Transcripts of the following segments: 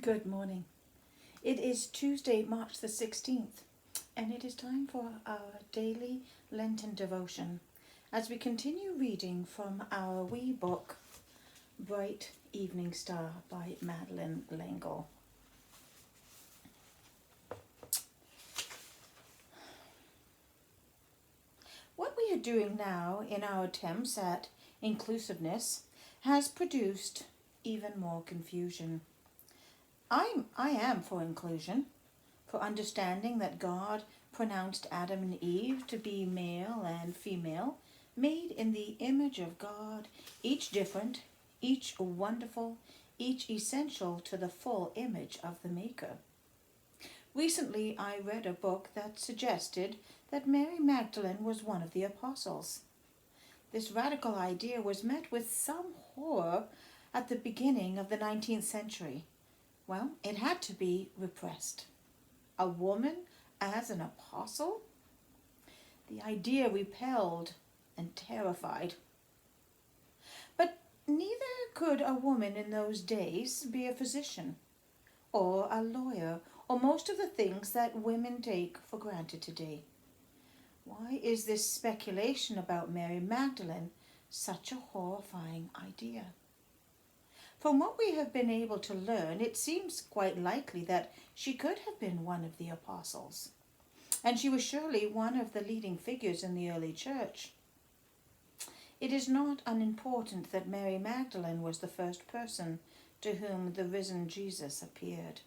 Good morning. It is Tuesday, March the 16th, and it is time for our daily Lenten devotion as we continue reading from our wee book, Bright Evening Star by Madeleine. What we are doing now in our attempts at inclusiveness has produced even more confusion. I am for inclusion, for understanding that God pronounced Adam and Eve to be male and female, made in the image of God, each different, each wonderful, each essential to the full image of the Maker. Recently, I read a book that suggested that Mary Magdalene was one of the apostles. This radical idea was met with some horror at the beginning of the 19th century. Well, it had to be repressed. A woman as an apostle? The idea repelled and terrified. But neither could a woman in those days be a physician, or a lawyer, or most of the things that women take for granted today. Why is this speculation about Mary Magdalene such a horrifying idea? From what we have been able to learn, it seems quite likely that she could have been one of the apostles, and she was surely one of the leading figures in the early church. It is not unimportant that Mary Magdalene was the first person to whom the risen Jesus appeared.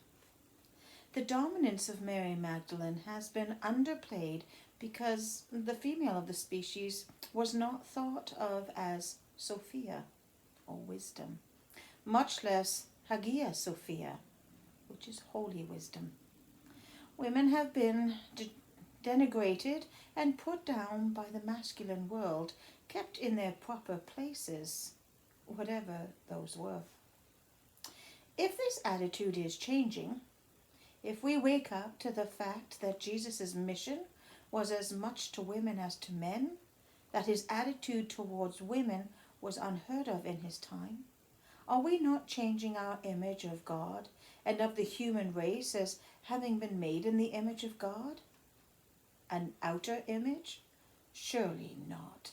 The dominance of Mary Magdalene has been underplayed because the female of the species was not thought of as Sophia, or wisdom, much less Hagia Sophia, which is holy wisdom. Women have been denigrated and put down by the masculine world, kept in their proper places, whatever those were. If this attitude is changing, if we wake up to the fact that Jesus' mission was as much to women as to men, that his attitude towards women was unheard of in his time, are we not changing our image of God and of the human race as having been made in the image of God? An outer image? Surely not.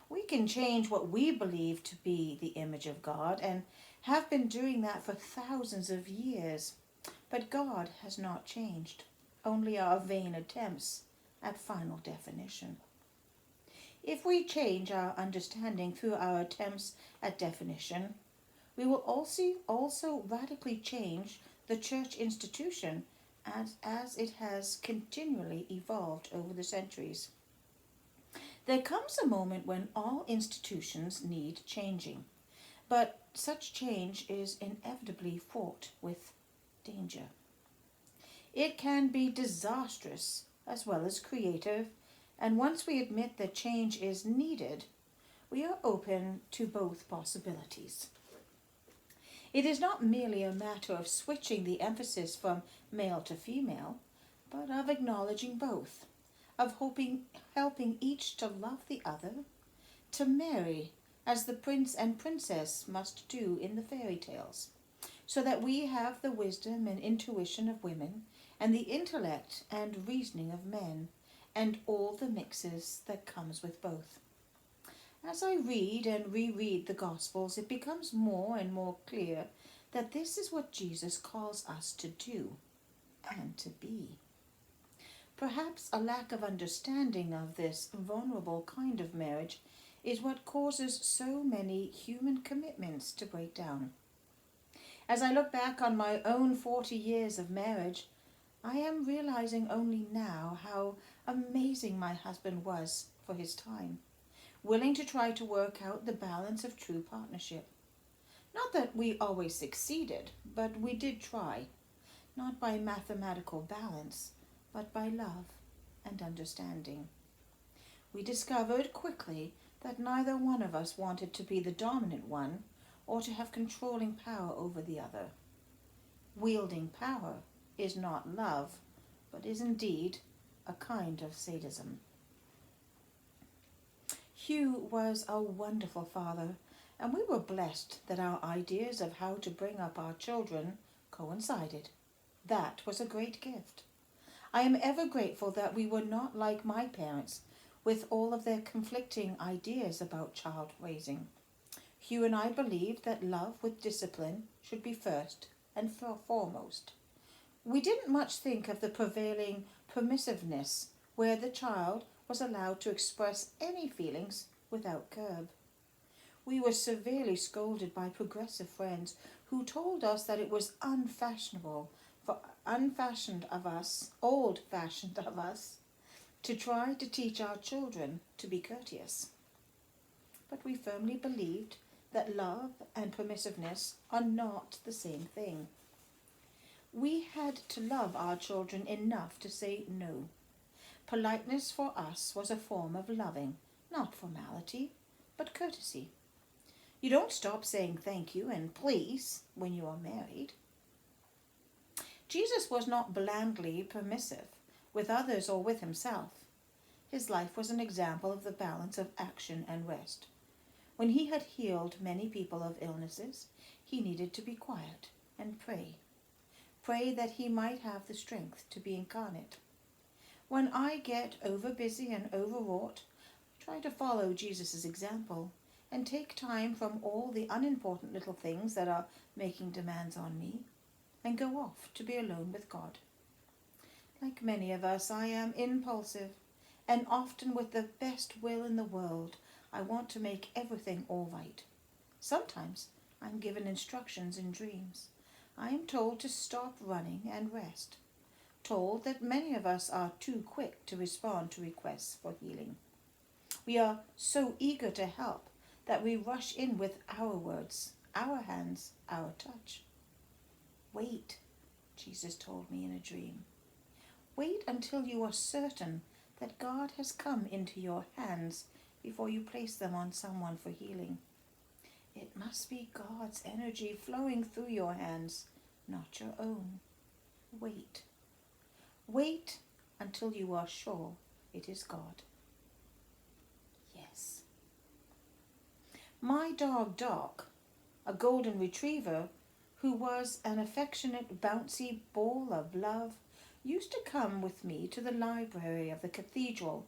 We can change what we believe to be the image of God and have been doing that for thousands of years. But God has not changed, only our vain attempts at final definition. If we change our understanding through our attempts at definition, we will also radically change the church institution as it has continually evolved over the centuries. There comes a moment when all institutions need changing, but such change is inevitably fraught with danger. It can be disastrous as well as creative, and once we admit that change is needed, we are open to both possibilities. It is not merely a matter of switching the emphasis from male to female, but of acknowledging both, of helping each to love the other, to marry as the prince and princess must do in the fairy tales, so that we have the wisdom and intuition of women and the intellect and reasoning of men, and all the mixes that comes with both. As I read and reread the Gospels, it becomes more and more clear that this is what Jesus calls us to do and to be. Perhaps a lack of understanding of this vulnerable kind of marriage is what causes so many human commitments to break down. As I look back on my own 40 years of marriage, I am realizing only now how amazing my husband was for his time, willing to try to work out the balance of true partnership. Not that we always succeeded, but we did try, not by mathematical balance, but by love and understanding. We discovered quickly that neither one of us wanted to be the dominant one or to have controlling power over the other. Wielding power is not love, but is indeed a kind of sadism. Hugh was a wonderful father, and we were blessed that our ideas of how to bring up our children coincided. That was a great gift. I am ever grateful that we were not like my parents, with all of their conflicting ideas about child raising. Hugh and I believed that love with discipline should be first and foremost. We didn't much think of the prevailing permissiveness, where the child was allowed to express any feelings without curb. We were severely scolded by progressive friends who told us that it was old-fashioned of us, to try to teach our children to be courteous. But we firmly believed that love and permissiveness are not the same thing. We had to love our children enough to say no. Politeness for us was a form of loving, not formality, but courtesy. You don't stop saying thank you and please when you are married. Jesus was not blandly permissive with others or with himself. His life was an example of the balance of action and rest. When he had healed many people of illnesses, he needed to be quiet and pray. Pray that he might have the strength to be incarnate. When I get overbusy and overwrought, try to follow Jesus' example and take time from all the unimportant little things that are making demands on me and go off to be alone with God. Like many of us, I am impulsive, and often with the best will in the world, I want to make everything all right. Sometimes I'm given instructions in dreams. I am told to stop running and rest. Told that many of us are too quick to respond to requests for healing. We are so eager to help that we rush in with our words, our hands, our touch. Wait, Jesus told me in a dream. Wait until you are certain that God has come into your hands before you place them on someone for healing. It must be God's energy flowing through your hands, not your own. Wait. Wait until you are sure it is God. Yes. My dog Doc, a golden retriever who was an affectionate, bouncy ball of love, used to come with me to the library of the cathedral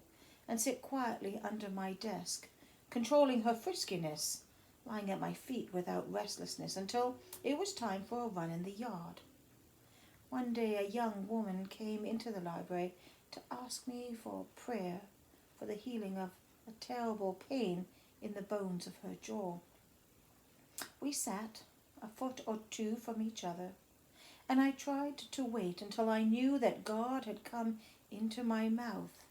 and sit quietly under my desk, controlling her friskiness, lying at my feet without restlessness until it was time for a run in the yard. One day a young woman came into the library to ask me for prayer for the healing of a terrible pain in the bones of her jaw. We sat a foot or two from each other, and I tried to wait until I knew that God had come into my mouth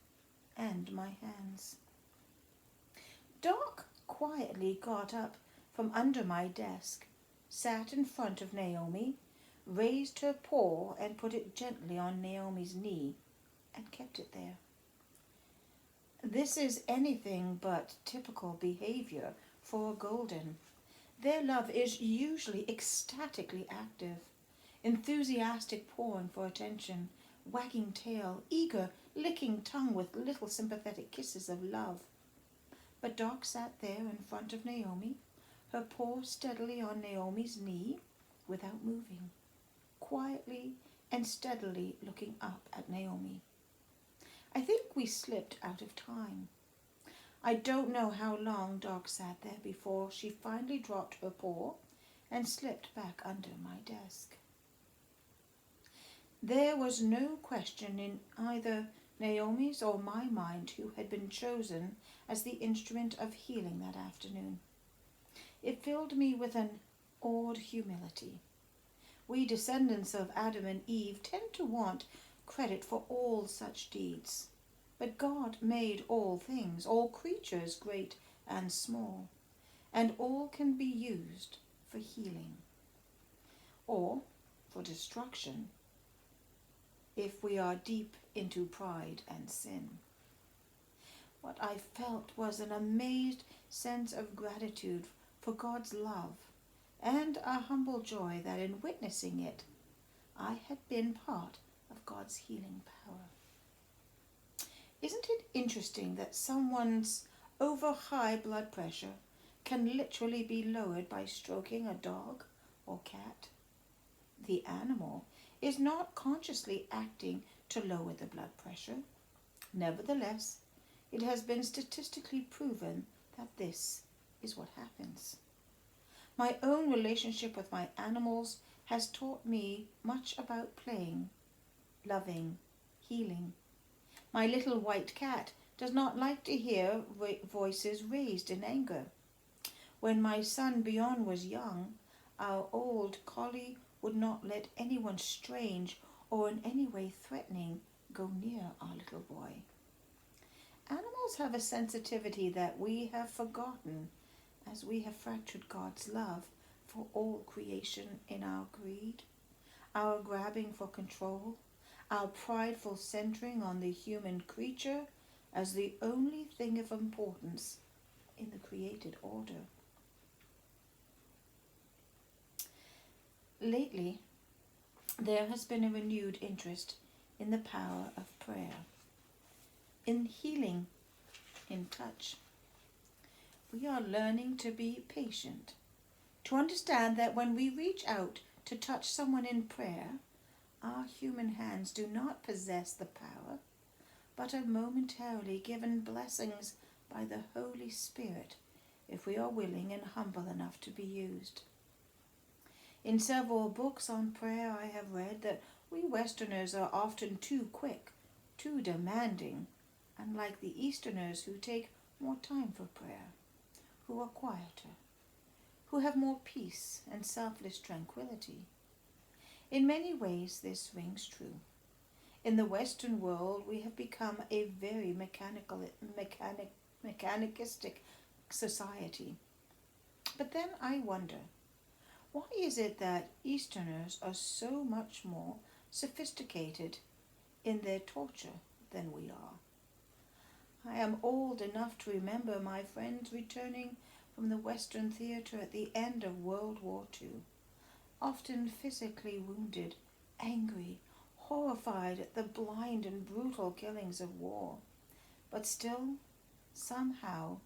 and my hands. Doc quietly got up from under my desk, sat in front of Naomi, raised her paw and put it gently on Naomi's knee, and kept it there. This is anything but typical behavior for a golden. Their love is usually ecstatically active, enthusiastic pawing for attention, wagging tail, eager, licking tongue with little sympathetic kisses of love. But Doc sat there in front of Naomi, her paw steadily on Naomi's knee, without moving, quietly and steadily looking up at Naomi. I think we slipped out of time. I don't know how long Doc sat there before she finally dropped her paw and slipped back under my desk. There was no question in either Naomi's or my mind who had been chosen as the instrument of healing that afternoon. It filled me with an awed humility. We descendants of Adam and Eve tend to want credit for all such deeds. But God made all things, all creatures great and small, and all can be used for healing or for destruction if we are deep into pride and sin. What I felt was an amazed sense of gratitude for God's love and a humble joy that in witnessing it, I had been part of God's healing power. Isn't it interesting that someone's over-high blood pressure can literally be lowered by stroking a dog or cat? The animal is not consciously acting to lower the blood pressure. Nevertheless, it has been statistically proven that this is what happens. My own relationship with my animals has taught me much about playing, loving, healing. My little white cat does not like to hear voices raised in anger. When my son Bjorn was young, our old collie would not let anyone strange or in any way threatening go near our little boy. Animals have a sensitivity that we have forgotten as we have fractured God's love for all creation in our greed, our grabbing for control, our prideful centering on the human creature as the only thing of importance in the created order. Lately, there has been a renewed interest in the power of prayer, in healing, in touch. We are learning to be patient, to understand that when we reach out to touch someone in prayer, our human hands do not possess the power, but are momentarily given blessings by the Holy Spirit if we are willing and humble enough to be used. In several books on prayer, I have read that we Westerners are often too quick, too demanding, unlike the Easterners who take more time for prayer, who are quieter, who have more peace and selfless tranquility. In many ways, this rings true. In the Western world, we have become a very mechanicistic society. But then I wonder, why is it that Easterners are so much more sophisticated in their torture than we are? I am old enough to remember my friends returning from the Western theatre at the end of World War II, often physically wounded, angry, horrified at the blind and brutal killings of war, but still somehow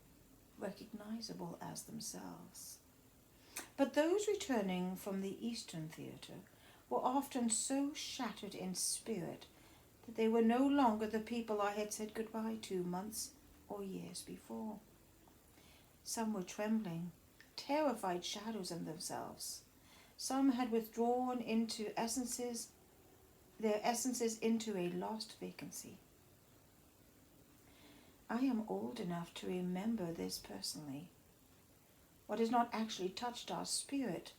recognizable as themselves. But those returning from the Eastern theatre were often so shattered in spirit that they were no longer the people I had said goodbye to months or years before. Some were trembling, terrified shadows of themselves. Some had withdrawn their essences into a lost vacancy. I am old enough to remember this personally. What has not actually touched our spirit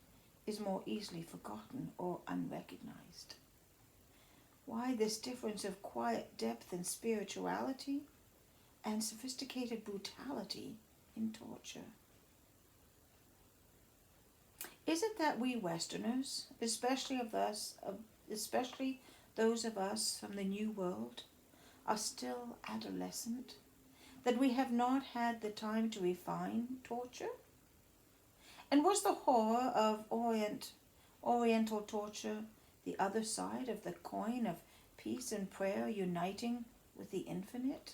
is more easily forgotten or unrecognized. Why this difference of quiet depth in spirituality and sophisticated brutality in torture? Is it that we Westerners, especially those of us from the New World, are still adolescent, that we have not had the time to refine torture? And was the horror of Oriental torture the other side of the coin of peace and prayer uniting with the infinite?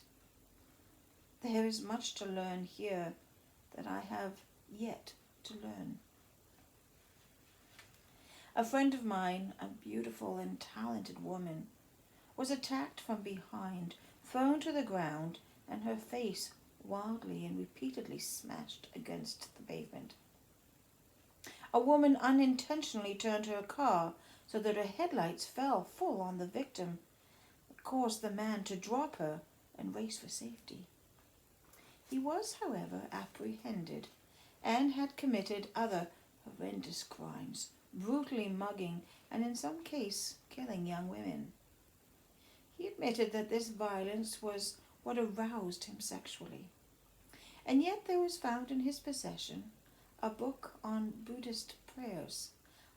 There is much to learn here that I have yet to learn. A friend of mine, a beautiful and talented woman, was attacked from behind, thrown to the ground, and her face wildly and repeatedly smashed against the pavement. A woman unintentionally turned her car so that her headlights fell full on the victim. It caused the man to drop her and race for safety. He was, however, apprehended and had committed other horrendous crimes, brutally mugging and in some case killing young women. He admitted that this violence was what aroused him sexually. And yet there was found in his possession a book on Buddhist prayers,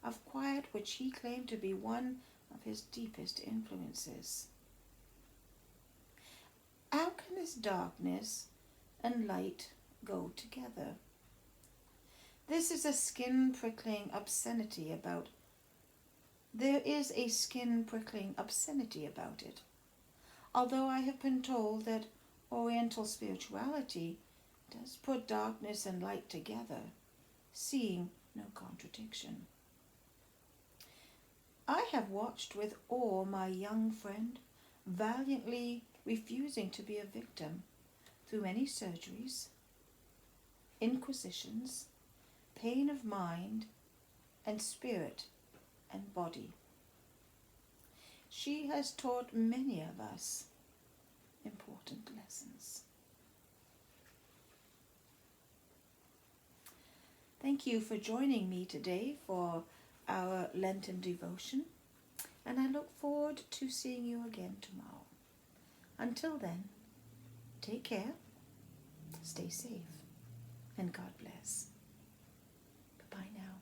of quiet which he claimed to be one of his deepest influences. How can this darkness and light go together? There is a skin-prickling obscenity about it, although I have been told that Oriental spirituality does put darkness and light together, seeing no contradiction. I have watched with awe my young friend valiantly refusing to be a victim through many surgeries, inquisitions, pain of mind and spirit and body. She has taught many of us important lessons. Thank you for joining me today for our Lenten devotion, and I look forward to seeing you again tomorrow. Until then, take care, stay safe, and God bless. Bye-bye now.